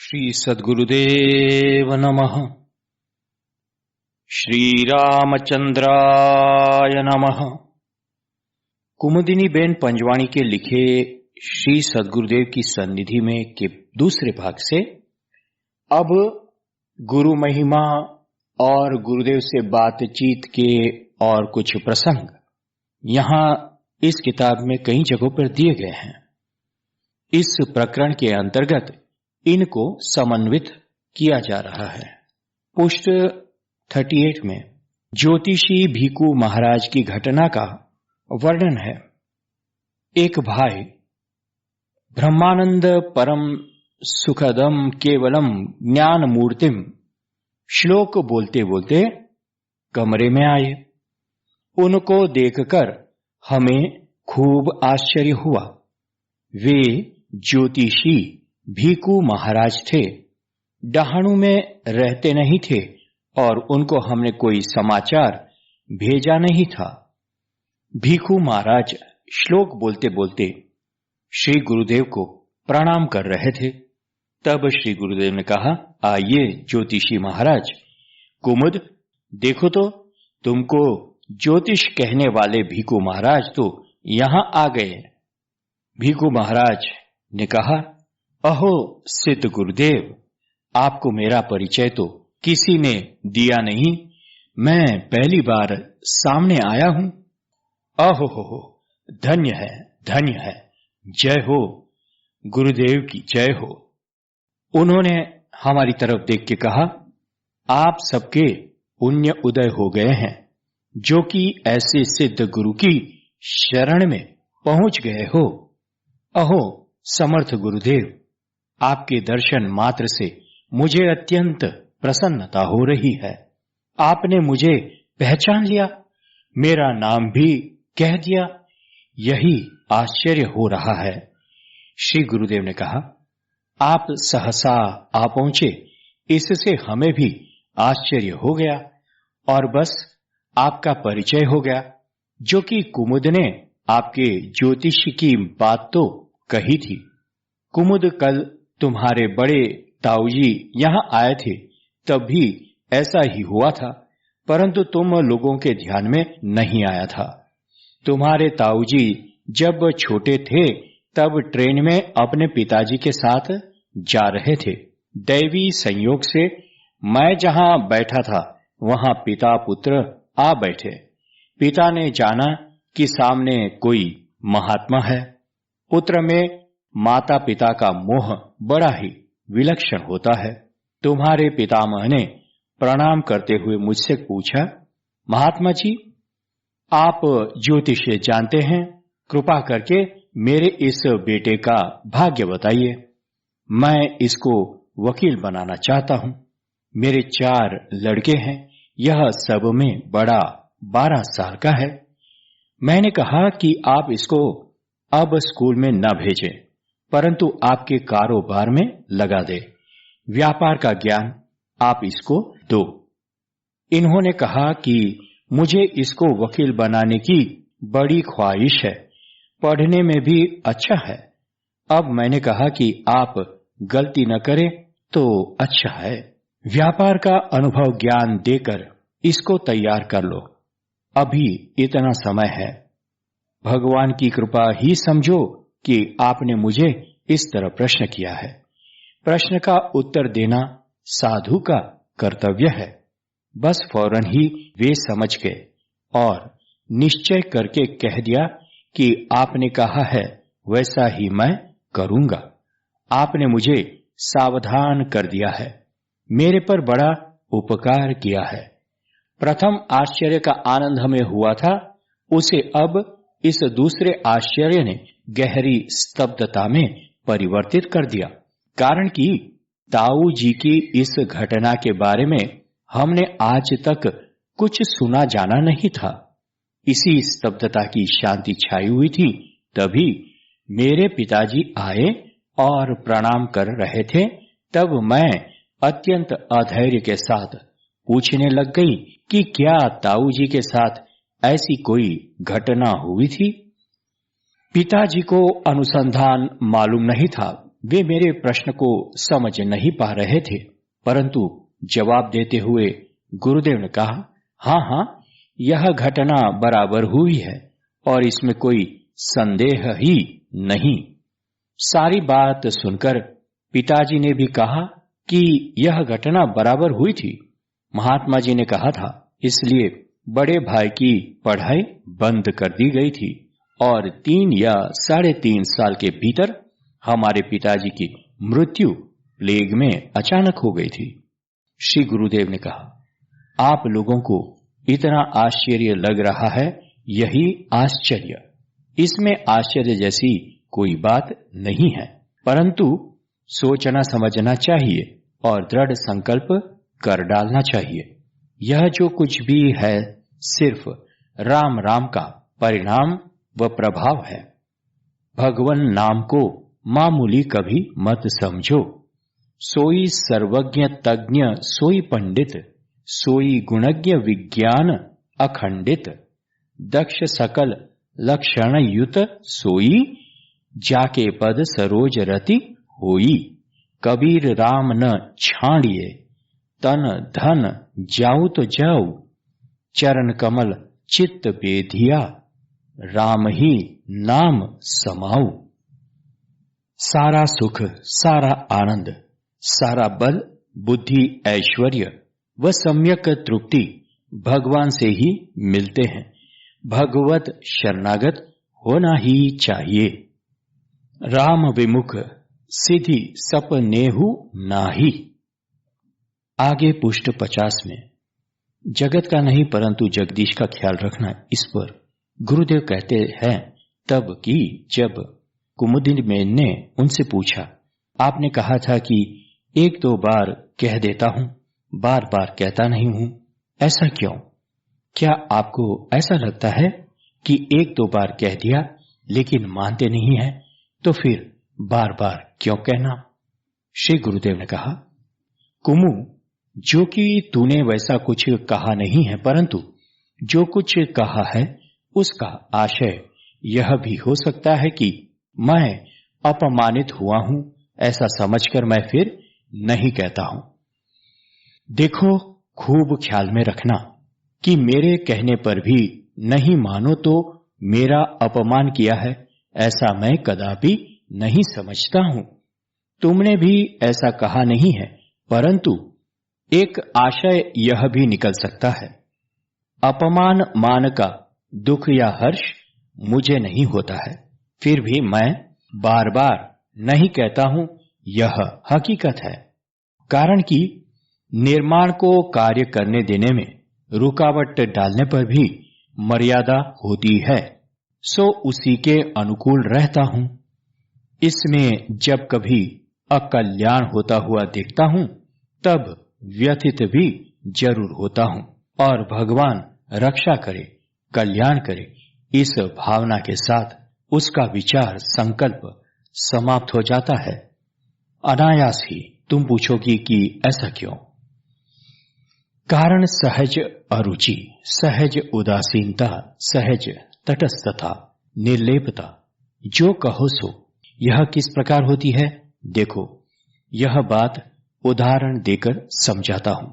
श्री सद्गुरुदेव नमः। श्री रामचंद्राय नमः। कुमुदिनी बेन पंजवाणी के लिखे श्री सद्गुरुदेव की सन्निधि में के दूसरे भाग से अब गुरु महिमा और गुरुदेव से बातचीत के और कुछ प्रसंग यहां इस किताब में कई जगहों पर दिए गए हैं। इस प्रकरण के अंतर्गत इनको समन्वित किया जा रहा है। पुष्ट 38 में ज्योतिषी भीकू महाराज की घटना का वर्णन है। एक भाई ब्रह्मानंद परम सुखदम केवलम ज्ञान मूर्तिम श्लोक बोलते बोलते कमरे में आए। उनको देखकर हमें खूब आश्चर्य हुआ। वे ज्योतिषी भीकू महाराज थे। डहाणू में रहते नहीं थे और उनको हमने कोई समाचार भेजा नहीं था। भीकू महाराज श्लोक बोलते बोलते श्री गुरुदेव को प्रणाम कर रहे थे। तब श्री गुरुदेव ने कहा, आइए ज्योतिषी महाराज, कुमुद देखो तो, तुमको ज्योतिष कहने वाले भीकू महाराज तो यहां आ गए। भीकू महाराज ने कहा, अहो सिद्ध गुरुदेव, आपको मेरा परिचय तो किसी ने दिया नहीं, मैं पहली बार सामने आया हूं। अहो हो, धन्य है, धन्य है, जय हो, गुरुदेव की जय हो। उन्होंने हमारी तरफ देख के कहा, आप सबके पुण्य उदय हो गए हैं जो कि ऐसे सिद्ध गुरु की शरण में पहुंच गए हो। अहो समर्थ गुरुदेव, आपके दर्शन मात्र से मुझे अत्यंत प्रसन्नता हो रही है। आपने मुझे पहचान लिया, मेरा नाम भी कह दिया, यही आश्चर्य हो रहा है। श्री गुरुदेव ने कहा, आप सहसा आ पहुंचे, इससे हमें भी आश्चर्य हो गया और बस आपका परिचय हो गया, जो कि कुमुद ने आपके ज्योतिष की बात तो कही थी। कुमुद कल तुम्हारे बड़े ताऊजी यहां आए थे, तब भी ऐसा ही हुआ था, परंतु तुम लोगों के ध्यान में नहीं आया था। तुम्हारे ताऊजी जब छोटे थे तब ट्रेन में अपने पिताजी के साथ जा रहे थे। दैवी संयोग से मैं जहां बैठा था वहां पिता पुत्र आ बैठे। पिता ने जाना कि सामने कोई महात्मा है। पुत्र में माता पिता का मोह बड़ा ही विलक्षण होता है। तुम्हारे पितामह ने प्रणाम करते हुए मुझसे पूछा, महात्मा जी, आप ज्योतिष जानते हैं, कृपा करके मेरे इस बेटे का भाग्य बताइए। मैं इसको वकील बनाना चाहता हूं। मेरे 4 लड़के हैं, यह सब में बड़ा 12 साल का है। मैंने कहा कि आप इसको अब स्कूल में न भेजें, परंतु आपके कारोबार में लगा दे। व्यापार का ज्ञान आप इसको दो। इन्होंने कहा कि मुझे इसको वकील बनाने की बड़ी ख्वाहिश है, पढ़ने में भी अच्छा है। अब मैंने कहा कि आप गलती न करें तो अच्छा है। व्यापार का अनुभव ज्ञान देकर इसको तैयार कर लो। अभी इतना समय है। भगवान की कृपा ही समझो कि आपने मुझे इस तरह प्रश्न किया है। प्रश्न का उत्तर देना साधु का कर्तव्य है। बस फौरन ही वे समझ गए और निश्चय करके कह दिया कि आपने कहा है वैसा ही मैं करूंगा। आपने मुझे सावधान कर दिया है, मेरे पर बड़ा उपकार किया है। प्रथम आश्चर्य का आनंद हमें हुआ था, उसे अब इस दूसरे आश्चर्य ने गहरी स्तब्धता में परिवर्तित कर दिया। कारण कि ताऊ जी की इस घटना के बारे में हमने आज तक कुछ सुना जाना नहीं था। इसी स्तब्धता की शांति छाई हुई थी। तभी मेरे पिताजी आए और प्रणाम कर रहे थे। तब मैं अत्यंत अधैर्य के साथ पूछने लग गई कि क्या ताऊ जी के साथ ऐसी कोई घटना हुई थी। पिताजी को अनुसंधान मालूम नहीं था, वे मेरे प्रश्न को समझ नहीं पा रहे थे, परंतु जवाब देते हुए गुरुदेव ने कहा, हाँ हाँ, यह घटना बराबर हुई है और इसमें कोई संदेह ही नहीं। सारी बात सुनकर पिताजी ने भी कहा कि यह घटना बराबर हुई थी। महात्मा जी ने कहा था, इसलिए बड़े भाई की पढ़ाई बंद कर दी गई थी और 3 या 3.5 साल के भीतर हमारे पिताजी की मृत्यु प्लेग में अचानक हो गई थी। श्री गुरुदेव ने कहा, आप लोगों को इतना आश्चर्य लग रहा है, यही आश्चर्य। इसमें आश्चर्य जैसी कोई बात नहीं है, परंतु सोचना समझना चाहिए और दृढ़ संकल्प कर डालना चाहिए। यह जो कुछ भी है सिर्फ राम राम का परिणाम व प्रभाव है। भगवान नाम को मामूली कभी मत समझो। सोई सर्वज्ञ तज्ञ सोई पंडित, सोई गुणज्ञ विज्ञान अखंडित, दक्ष सकल लक्षण युत सोई, जाके पद सरोज रति होई। कबीर राम न छाड़िए, तन धन जाऊ तो जाऊ, चरण कमल चित्त बेधिया, राम ही नाम समाऊ। सारा सुख, सारा आनंद, सारा बल, बुद्धि, ऐश्वर्य व सम्यक तृप्ति भगवान से ही मिलते हैं। भगवत शरणागत होना ही चाहिए। राम विमुख सिद्धि सपनेहु नाही। आगे पुष्ट 50 में जगत का नहीं परंतु जगदीश का ख्याल रखना, इस पर गुरुदेव कहते हैं तब कि जब कुमुदिनी ने उनसे पूछा, आपने कहा था कि 1-2 बार कह देता हूं, बार बार कहता नहीं हूं, ऐसा क्यों? क्या आपको ऐसा लगता है कि 1-2 बार कह दिया लेकिन मानते नहीं है, तो फिर बार बार क्यों कहना? श्री गुरुदेव ने कहा, कुमु, जो कि तूने वैसा कुछ कहा नहीं है, परंतु जो कुछ कहा है उसका आशय यह भी हो सकता है कि मैं अपमानित हुआ हूं, ऐसा समझकर मैं फिर नहीं कहता हूं। देखो, खूब ख्याल में रखना कि मेरे कहने पर भी नहीं मानो तो मेरा अपमान किया है, ऐसा मैं कदापि नहीं समझता हूं। तुमने भी ऐसा कहा नहीं है, परंतु एक आशय यह भी निकल सकता है। अपमान मान का दुख या हर्ष मुझे नहीं होता है, फिर भी मैं बार बार नहीं कहता हूं, यह हकीकत है। कारण कि निर्माण को कार्य करने देने में रुकावट डालने पर भी मर्यादा होती है, सो उसी के अनुकूल रहता हूं। इसमें जब कभी अकल्याण होता हुआ देखता हूं, तब व्यथित भी जरूर होता हूं और भगवान रक्षा करे, कल्याण करे, इस भावना के साथ उसका विचार संकल्प समाप्त हो जाता है। अनायास ही तुम पूछोगी कि ऐसा क्यों? कारण सहज अरुचि, सहज उदासीनता, सहज तटस्थता, निर्लेपता, जो कहो सो। यह किस प्रकार होती है? देखो, यह बात उदाहरण देकर समझाता हूं।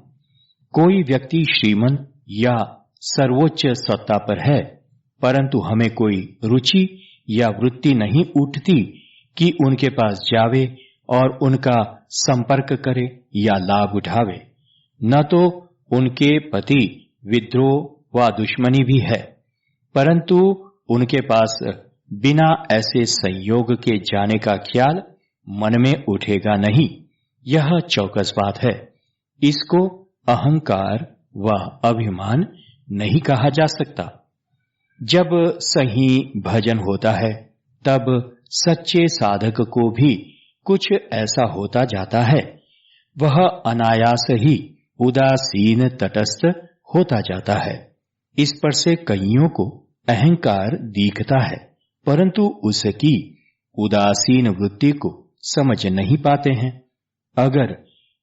कोई व्यक्ति श्रीमंत या सर्वोच्च सत्ता पर है, परंतु हमें कोई रुचि या वृत्ति नहीं उठती कि उनके पास जावे और उनका संपर्क करे या लाभ उठावे। न तो उनके प्रति विद्रोह व दुश्मनी भी है, परंतु उनके पास बिना ऐसे संयोग के जाने का ख्याल मन में उठेगा नहीं। यह चौकस बात है। इसको अहंकार व अभिमान नहीं कहा जा सकता। जब सही भजन होता है, तब सच्चे साधक को भी कुछ ऐसा होता जाता है, वह अनायास ही उदासीन तटस्थ होता जाता है। इस पर से कईयों को अहंकार दिखता है, परंतु उसकी उदासीन वृत्ति को समझ नहीं पाते हैं। अगर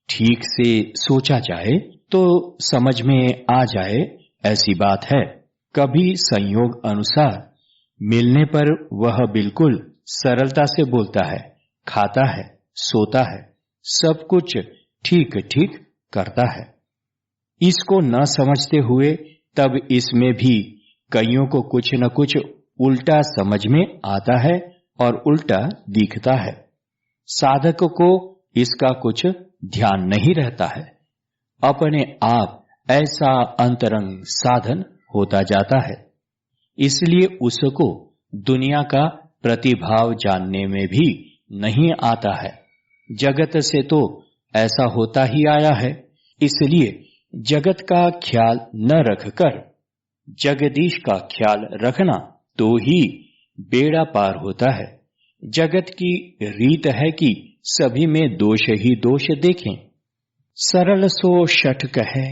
ठीक से सोचा जाए तो समझ में आ जाए ऐसी बात है। कभी संयोग अनुसार मिलने पर वह बिल्कुल सरलता से बोलता है, खाता है, सोता है, सब कुछ ठीक ठीक करता है। इसको न समझते हुए तब इसमें भी कईयों को कुछ न कुछ उल्टा समझ में आता है और उल्टा दिखता है। साधक को इसका कुछ ध्यान नहीं रहता है। अपने आप ऐसा अंतरंग साधन होता जाता है, इसलिए उसको दुनिया का प्रतिभाव जानने में भी नहीं आता है। जगत से तो ऐसा होता ही आया है, इसलिए जगत का ख्याल न रखकर जगदीश का ख्याल रखना तो ही बेड़ा पार होता है। जगत की रीत है कि सभी में दोष ही दोष देखें। सरल सो शठ कहे,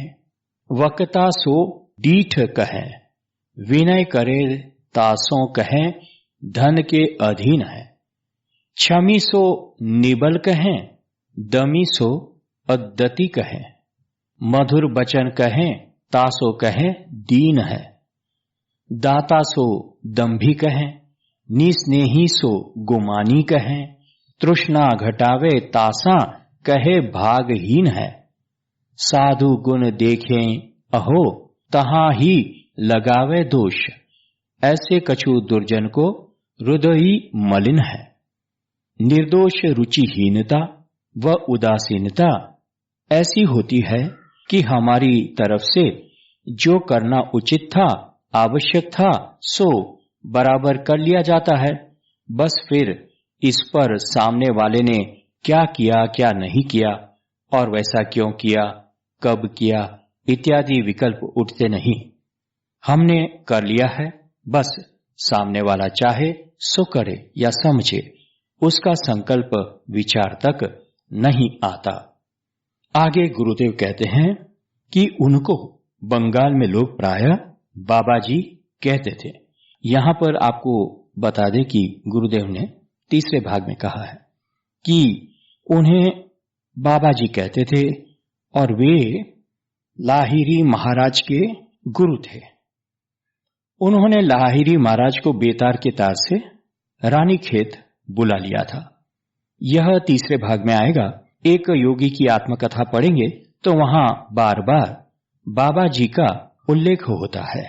वक्ता सो डीठ कहे, विनय करे तासों कहे, धन के अधीन है। क्षमी सो निबल कहें, दमी सो अद्दति कहें, मधुर बचन कहें तासो कहें दीन है। दाता सो दंभी कहें, निस्नेही सो गुमानी कहें, तृष्णा घटावे तासा कहे भागहीन है। साधु गुण देखें अहो तहां ही लगावे दोष, ऐसे कछु दुर्जन को हृदय मलिन है। निर्दोष रुचिहीनता व उदासीनता ऐसी होती है कि हमारी तरफ से जो करना उचित था, आवश्यक था, सो बराबर कर लिया जाता है। बस फिर इस पर सामने वाले ने क्या किया क्या नहीं किया और वैसा क्यों किया, कब किया इत्यादि विकल्प उठते नहीं। हमने कर लिया है, बस सामने वाला चाहे सो करे या समझे, उसका संकल्प विचार तक नहीं आता। आगे गुरुदेव कहते हैं कि उनको बंगाल में लोग प्रायः बाबा जी कहते थे। यहां पर आपको बता दें कि गुरुदेव ने तीसरे भाग में कहा है कि उन्हें बाबा जी कहते थे और वे लाहिरी महाराज के गुरु थे। उन्होंने लाहिरी महाराज को बेतार के तार से रानीखेत बुला लिया था। यह तीसरे भाग में आएगा। एक योगी की आत्मकथा पढ़ेंगे तो वहां बार बार बाबा जी का उल्लेख होता है।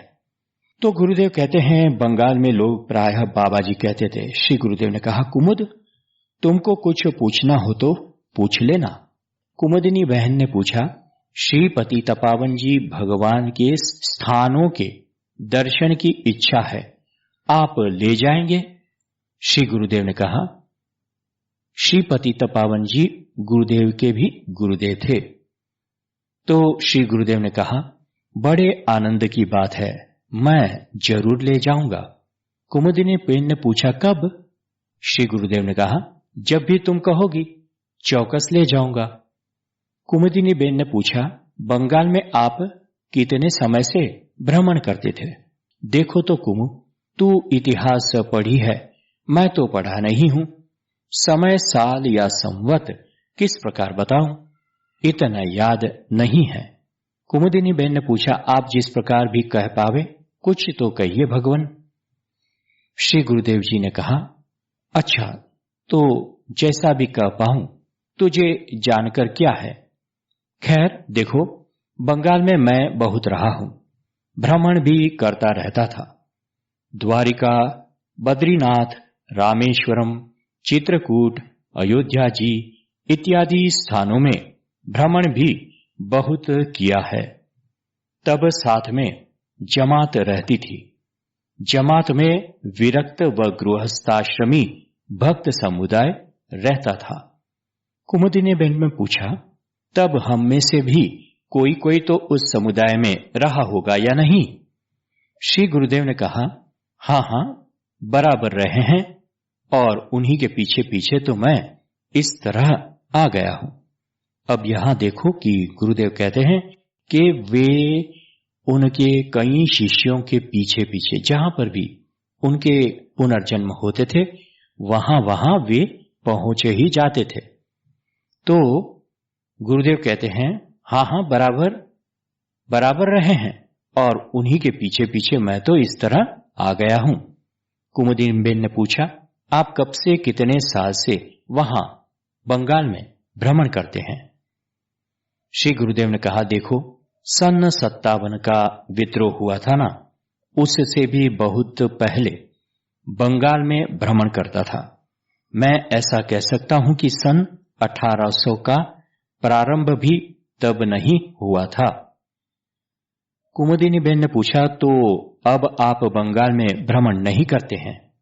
तो गुरुदेव कहते हैं बंगाल में लोग प्रायः बाबा जी कहते थे। श्री गुरुदेव ने कहा, कुमुद तुमको कुछ पूछना हो तो पूछ लेना। कुमुदिनी बहन ने पूछा, श्री पति तपावन जी भगवान के स्थानों के दर्शन की इच्छा है, आप ले जाएंगे? श्री गुरुदेव ने कहा, श्रीपति तपावन जी गुरुदेव के भी गुरुदेव थे। तो श्री गुरुदेव ने कहा, बड़े आनंद की बात है, मैं जरूर ले जाऊंगा। कुमुदिनी बेन ने पूछा, कब? श्री गुरुदेव ने कहा, जब भी तुम कहोगी, चौकस ले जाऊंगा। कुमुदिनी बेन ने पूछा, बंगाल में आप कितने समय से भ्रमण करते थे? देखो तो कुमु, तू इतिहास पढ़ी है, मैं तो पढ़ा नहीं हूं। समय, साल या संवत किस प्रकार बताऊं, इतना याद नहीं है। कुमुदिनी बेन ने पूछा, आप जिस प्रकार भी कह पावे कुछ तो कहिए भगवान। श्री गुरुदेव जी ने कहा, अच्छा तो जैसा भी कह पाऊं, तुझे जानकर क्या है। खैर देखो, बंगाल में मैं बहुत रहा हूं, भ्रमण भी करता रहता था। द्वारिका, बद्रीनाथ, रामेश्वरम, चित्रकूट, अयोध्या जी इत्यादि स्थानों में भ्रमण भी बहुत किया है। तब साथ में जमात रहती थी। जमात में विरक्त व गृहस्थाश्रमी भक्त समुदाय रहता था। कुमुदिनी बेन ने पूछा, तब हम में से भी कोई कोई तो उस समुदाय में रहा होगा या नहीं? श्री गुरुदेव ने कहा, हाँ हाँ बराबर रहे हैं, और उन्हीं के पीछे पीछे तो मैं इस तरह आ गया हूं। अब यहां देखो कि गुरुदेव कहते हैं कि वे उनके कई शिष्यों के पीछे पीछे जहां पर भी उनके पुनर्जन्म होते थे, वहां वहां वे पहुंचे ही जाते थे। तो गुरुदेव कहते हैं, हाँ हाँ बराबर रहे हैं, और उन्हीं के पीछे पीछे मैं तो इस तरह आ गया हूं। कुमुदिनी बेन ने पूछा, आप कब से कितने साल से वहां बंगाल में भ्रमण करते हैं। श्री गुरुदेव ने कहा, देखो, सन 57 का विद्रोह हुआ था ना, उससे भी बहुत पहले बंगाल में भ्रमण करता था। मैं ऐसा कह सकता हूं कि सन 1800 का प्रारंभ भी तब नहीं हुआ था। कुमुदिनी बेन ने पूछा, तो अब आप बंगाल में भ्रमण नहीं करते हैं?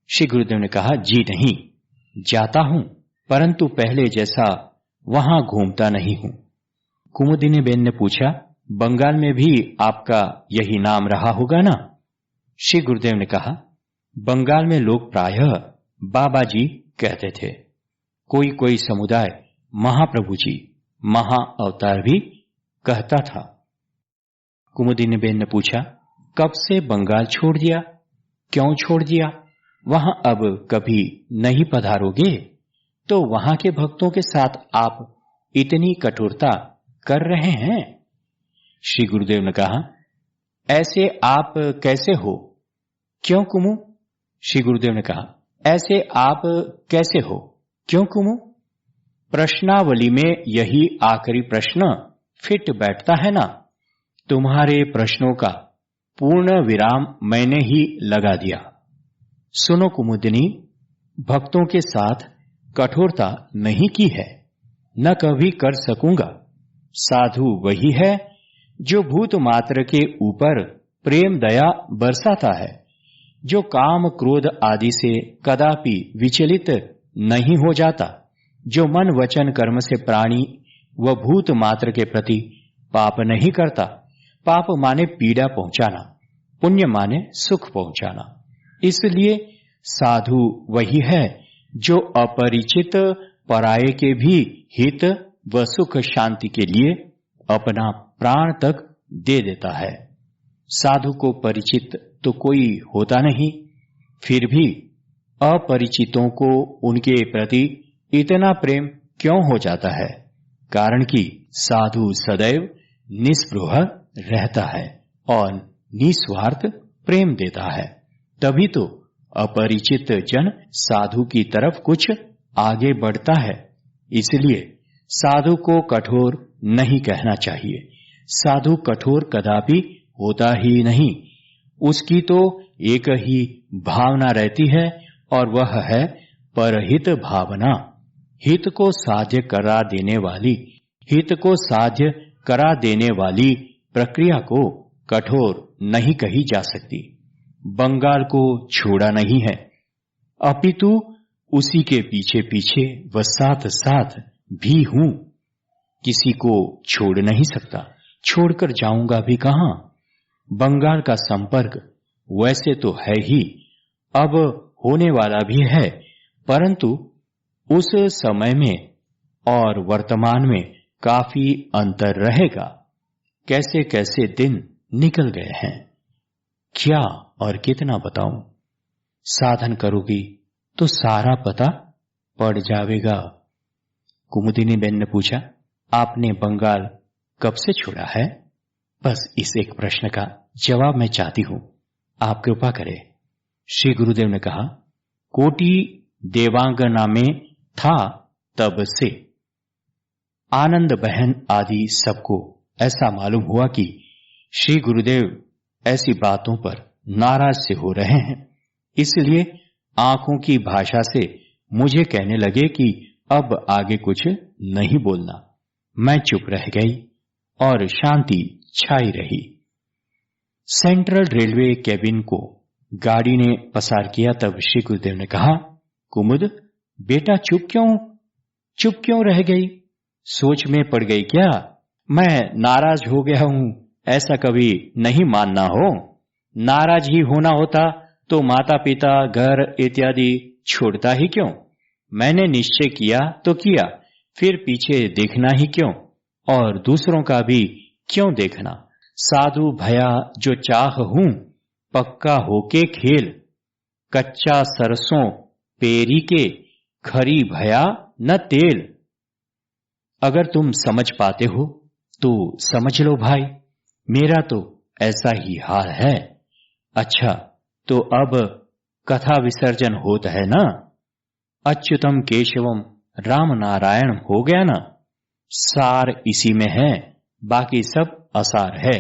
श्री गुरुदेव ने कहा, जी नहीं, जाता हूं, परंतु पहले जैसा वहां घूमता नहीं हूं। कुमुदिनी बेन ने पूछा, बंगाल में भी आपका यही नाम रहा होगा ना? श्री गुरुदेव ने कहा, बंगाल में लोग प्रायः बाबा जी कहते थे। कोई कोई समुदाय महाप्रभु जी, महाअवतार भी कहता था। कुमुदिनी बेन ने पूछा, कब से बंगाल छोड़ दिया? क्यों छोड़ दिया? वहां अब कभी नहीं पधारोगे? तो वहां के भक्तों के साथ आप इतनी कठोरता कर रहे हैं? श्री गुरुदेव ने कहा, ऐसे आप कैसे हो? क्यों कुमु? श्री गुरुदेव ने कहा, ऐसे आप कैसे हो? क्यों कुमु? प्रश्नावली में यही आखिरी प्रश्न फिट बैठता है ना। तुम्हारे प्रश्नों का पूर्ण विराम मैंने ही लगा दिया। सुनो कुमुदिनी, भक्तों के साथ कठोरता नहीं की है, न कभी कर सकूंगा। साधु वही है जो भूत मात्र के ऊपर प्रेम दया बरसाता है, जो काम क्रोध आदि से कदापि विचलित नहीं हो जाता, जो मन वचन कर्म से प्राणी व भूत मात्र के प्रति पाप नहीं करता। पाप माने पीड़ा पहुंचाना, पुण्य माने सुख पहुंचाना। इसलिए साधु वही है जो अपरिचित पराये के भी हित व सुख शांति के लिए अपना प्राण तक दे देता है। साधु को परिचित तो कोई होता नहीं, फिर भी अपरिचितों को उनके प्रति इतना प्रेम क्यों हो जाता है? कारण कि साधु सदैव निस्पृह रहता है और निस्वार्थ प्रेम देता है। तभी तो अपरिचित जन साधु की तरफ कुछ आगे बढ़ता है। इसलिए साधु को कठोर नहीं कहना चाहिए। साधु कठोर कदापि होता ही नहीं। उसकी तो एक ही भावना रहती है और वह है परहित भावना। हित को साध्य करा देने वाली प्रक्रिया को कठोर नहीं कही जा सकती। बंगाल को छोड़ा नहीं है, अपितु उसी के पीछे पीछे व साथ साथ भी हूं। किसी को छोड़ नहीं सकता, छोड़कर जाऊंगा भी कहां? बंगाल का संपर्क वैसे तो है ही, अब होने वाला भी है, परंतु उस समय में और वर्तमान में काफी अंतर रहेगा। कैसे कैसे दिन निकल गए हैं, क्या और कितना बताऊं? साधन करोगी तो सारा पता पड़ जाएगा। कुमुदिनी बेन ने पूछा, आपने बंगाल कब से छोड़ा है? बस इस एक प्रश्न का जवाब मैं चाहती हूं, आप कृपा करें। श्री गुरुदेव ने कहा, कोटि देवांगना में था तब से। आनंद बहन आदि सबको ऐसा मालूम हुआ कि श्री गुरुदेव ऐसी बातों पर नाराज से हो रहे हैं। इसलिए आंखों की भाषा से मुझे कहने लगे कि अब आगे कुछ नहीं बोलना। मैं चुप रह गई और शांति छाई रही। सेंट्रल रेलवे केबिन को गाड़ी ने पसार किया तब श्री गुरुदेव ने कहा, कुमुद बेटा चुप क्यों रह गई? सोच में पड़ गई क्या? मैं नाराज हो गया हूं ऐसा कभी नहीं मानना हो। नाराज ही होना होता तो माता पिता घर इत्यादि छोड़ता ही क्यों? मैंने निश्चय किया तो किया, फिर पीछे देखना ही क्यों? और दूसरों का भी क्यों देखना? साधु भया जो चाह हूं, पक्का होके खेल। कच्चा सरसों पेरी के, खरी भया न तेल। अगर तुम समझ पाते हो तो समझ लो भाई, मेरा तो ऐसा ही हाल है। अच्छा, तो अब कथा विसर्जन होता है ना? अच्युतम केशवम राम नारायण हो गया ना। सार इसी में है, बाकी सब असार है।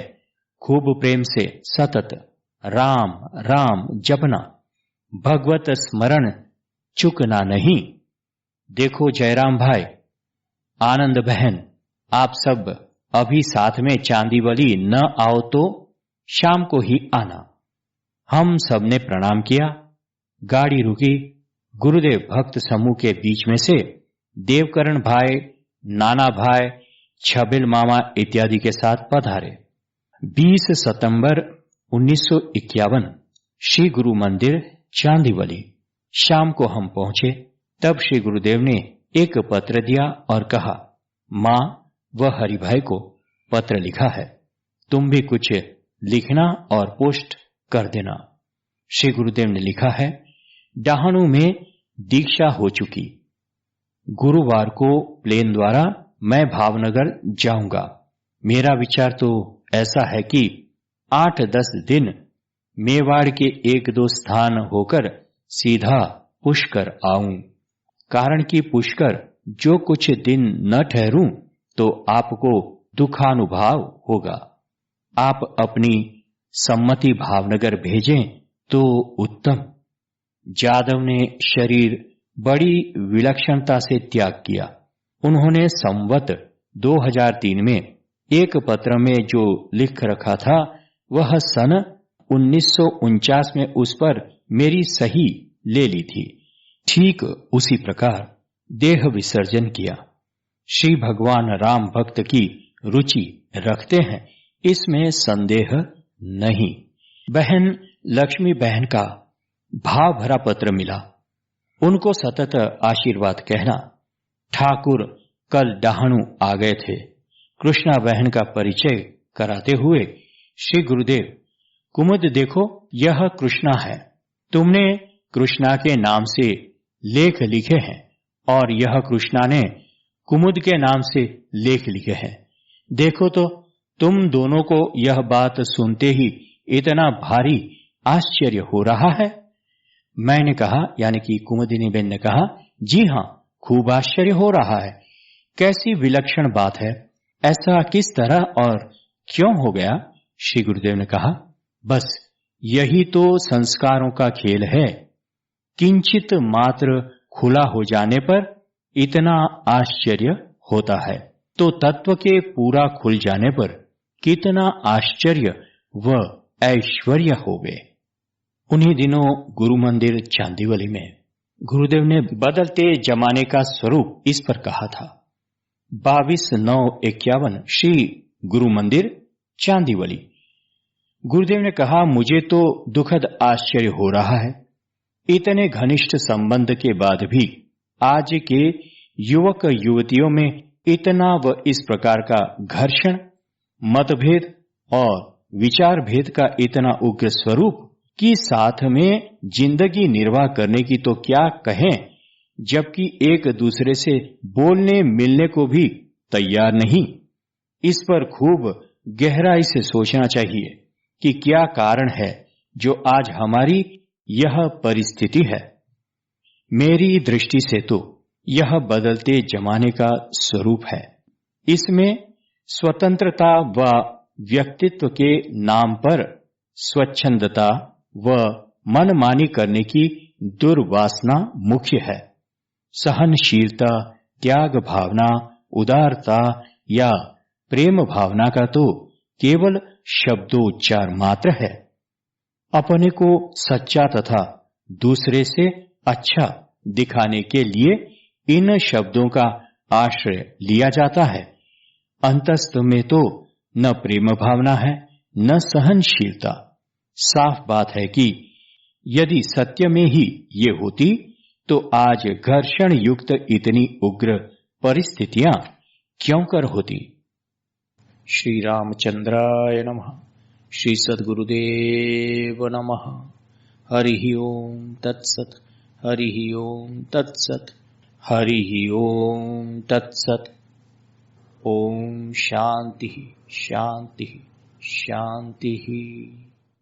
खूब प्रेम से सतत राम राम जपना, भगवत स्मरण चुकना नहीं। देखो जयराम भाई, आनंद बहन, आप सब अभी साथ में चांदीवली न आओ तो शाम को ही आना। हम सबने प्रणाम किया, गाड़ी रुकी। गुरुदेव भक्त समूह के बीच में से देवकरण भाई, नाना भाई, छबिल मामा इत्यादि के साथ पधारे। 20 सितंबर 1951 श्री गुरु मंदिर चांदीवली। शाम को हम पहुंचे, तब श्री गुरुदेव ने एक पत्र दिया और कहा, मां व हरिभाई को पत्र लिखा है, तुम भी कुछ लिखना और पोस्ट कर देना। श्री गुरुदेव ने लिखा है, डहाणू में दीक्षा हो चुकी, गुरुवार को प्लेन द्वारा मैं भावनगर जाऊंगा। मेरा विचार तो ऐसा है कि 8-10 दिन मेवाड़ के 1-2 स्थान होकर सीधा पुष्कर आऊं। कारण कि पुष्कर जो कुछ दिन न ठहरूं तो आपको दुखानुभाव होगा। आप अपनी सम्मति भावनगर भेजें तो उत्तम। जादव ने शरीर बड़ी विलक्षणता से त्याग किया। उन्होंने संवत 2003 में एक पत्र में जो लिख रखा था, वह सन 1949 में उस पर मेरी सही ले ली थी। ठीक उसी प्रकार देह विसर्जन किया। श्री भगवान राम भक्त की रुचि रखते हैं, इसमें संदेह नहीं। बहन लक्ष्मी बहन का भाव भरा पत्र मिला। उनको सतत आशीर्वाद कहना। ठाकुर कल डहाणू आ गए थे। कृष्णा बहन का परिचय कराते हुए श्री गुरुदेव, कुमुद देखो, यह कृष्णा है। तुमने कृष्णा के नाम से लेख लिखे हैं और यह कृष्णा ने कुमुद के नाम से लेख लिखे हैं। देखो तो तुम दोनों को यह बात सुनते ही इतना भारी आश्चर्य हो रहा है। मैंने कहा, यानी कि कुमुदिनी बेन ने कहा, जी हां, खूब आश्चर्य हो रहा है। कैसी विलक्षण बात है, ऐसा किस तरह और क्यों हो गया? श्री गुरुदेव ने कहा, बस यही तो संस्कारों का खेल है। किंचित मात्र खुला हो जाने पर इतना आश्चर्य होता है, तो तत्व के पूरा खुल जाने पर कितना आश्चर्य व ऐश्वर्य होवे। उन्हीं दिनों गुरु मंदिर चांदीवली में गुरुदेव ने बदलते जमाने का स्वरूप इस पर कहा था। 22/9/51 श्री गुरु मंदिर चांदीवली। गुरुदेव ने कहा, मुझे तो दुखद आश्चर्य हो रहा है। इतने घनिष्ठ संबंध के बाद भी आज के युवक युवतियों में इतना व इस प्रकार का घर्षण, मतभेद और विचार भेद का इतना उग्र स्वरूप कि साथ में जिंदगी निर्वाह करने की तो क्या कहें, जबकि एक दूसरे से बोलने मिलने को भी तैयार नहीं। इस पर खूब गहराई से सोचना चाहिए कि क्या कारण है जो आज हमारी यह परिस्थिति है। मेरी दृष्टि से तो यह बदलते जमाने का स्वरूप है। इसमें स्वतंत्रता व व्यक्तित्व के नाम पर स्वच्छंदता व मनमानी करने की दुर्वासना मुख्य है। सहनशीलता, त्याग भावना, उदारता या प्रेम भावना का तो केवल शब्दोच्चार मात्र है। अपने को सच्चा तथा दूसरे से अच्छा दिखाने के लिए इन शब्दों का आश्रय लिया जाता है। अंतस्थ में तो न प्रेम भावना है, न सहनशीलता। साफ बात है कि यदि सत्य में ही ये होती तो आज घर्षण युक्त इतनी उग्र परिस्थितियां क्यों कर होती। श्री रामचंद्राय नमः। श्री सद्गुरुदेव नमः। हरि ओम तत्सत। हरि ओम तत्सत। हरि ओम तत्सत। ओम शांति शांति शांति।